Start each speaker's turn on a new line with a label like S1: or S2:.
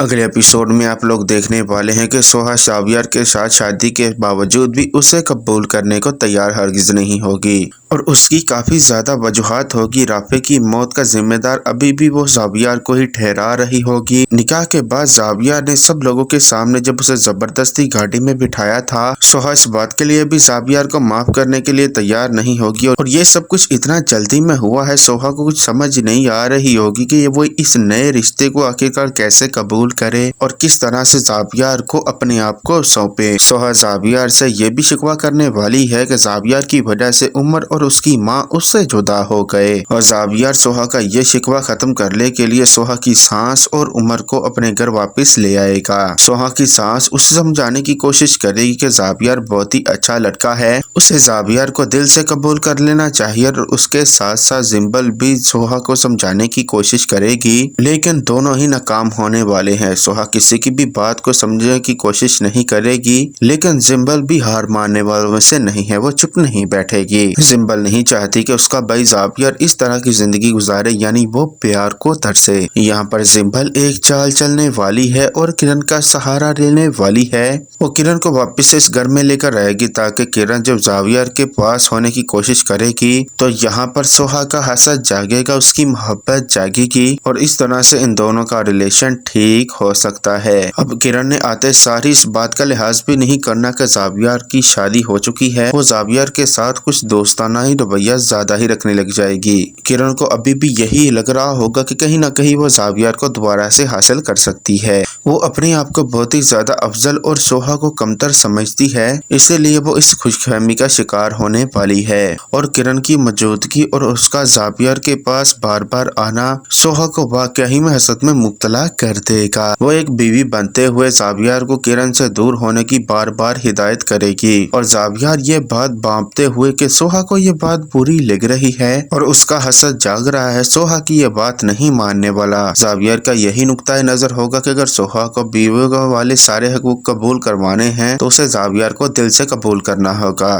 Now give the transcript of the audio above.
S1: अगले एपिसोड में आप लोग देखने वाले हैं कि सोहा जावियर के साथ शादी के बावजूद भी उसे कबूल करने को तैयार हरगिज नहीं होगी और उसकी काफी ज्यादा वजूहात होगी। राफे की मौत का जिम्मेदार अभी भी वो जावियर को ही ठहरा रही होगी। निकाह के बाद जावियर ने सब लोगों के सामने जब उसे जबरदस्ती गाड़ी में बिठाया था, सोहा इस बात के लिए भी जावियर को माफ करने के लिए तैयार नहीं होगी और ये सब कुछ इतना जल्दी में हुआ है, सोहा को कुछ समझ नहीं आ रही होगी कि वो इस नए रिश्ते को आखिरकार कैसे कबूल करे और किस तरह से जावियर को अपने आप को सौंपे। सोहा जावियर से ये भी शिकवा करने वाली है कि जावियर की वजह से उमर और उसकी माँ उससे जुदा हो गए और जावियर सोहा का ये शिकवा खत्म करने के लिए सोहा की सास और उमर को अपने घर वापस ले आएगा। सोहा की सास उसे समझाने की कोशिश करेगी कि जावियर बहुत ही अच्छा लड़का है, उसे जावियर को दिल से कबूल कर लेना चाहिए और उसके साथ साथ जिम्बल भी सोहा को समझाने की कोशिश करेगी, लेकिन दोनों ही नाकाम होने वाले हैं। सोहा किसी की भी बात को समझने की कोशिश नहीं करेगी, लेकिन जिम्बल भी हार मानने वालों में से नहीं है, वो चुप नहीं बैठेगी। जिम्बल नहीं चाहती कि उसका भाई जावियर इस तरह की जिंदगी गुजारे, यानी वो प्यार को तरसे। यहाँ पर जिम्बल एक चाल चलने वाली है और किरण का सहारा लेने वाली है। वो किरण को वापस इस घर में लेकर आएगी ताकि किरण जब जावियर के पास होने की कोशिश करेगी तो यहाँ पर सोहा का हसद जागेगा, उसकी मोहब्बत जागेगी और इस तरह से इन दोनों का रिलेशन ठीक हो सकता है। अब किरण ने आते सारी इस बात का लिहाज भी नहीं करना कि जावियर की शादी हो चुकी है, वो जावियर के साथ कुछ दोस्ताना ही रवैया ज्यादा ही रखने लग जाएगी। किरण को अभी भी यही लग रहा होगा कि कहीं ना कहीं वो जावियर को दोबारा से हासिल कर सकती है। वो अपने आप को बहुत ही ज्यादा अफजल और सोहा को कमतर समझती है, इसीलिए वो इस खुशफहमी का शिकार होने वाली है और किरण की मौजूदगी और उसका जावियर के पास बार बार आना सोहा को वाकई में हसद में मुब्तला कर देगा। वो एक बीवी बनते हुए जावियर को किरण से दूर होने की बार बार हिदायत करेगी और जावियर ये बात बांपते हुए कि सोहा को ये बात बुरी लग रही है और उसका हसद जाग रहा है, सोहा की ये बात नहीं मानने वाला। जावियर का यही नुक्ता नजर होगा कि अगर सोहा को बीवी वाले सारे हकूक कबूल करवाने हैं तो उसे जावियर को दिल से कबूल करना होगा।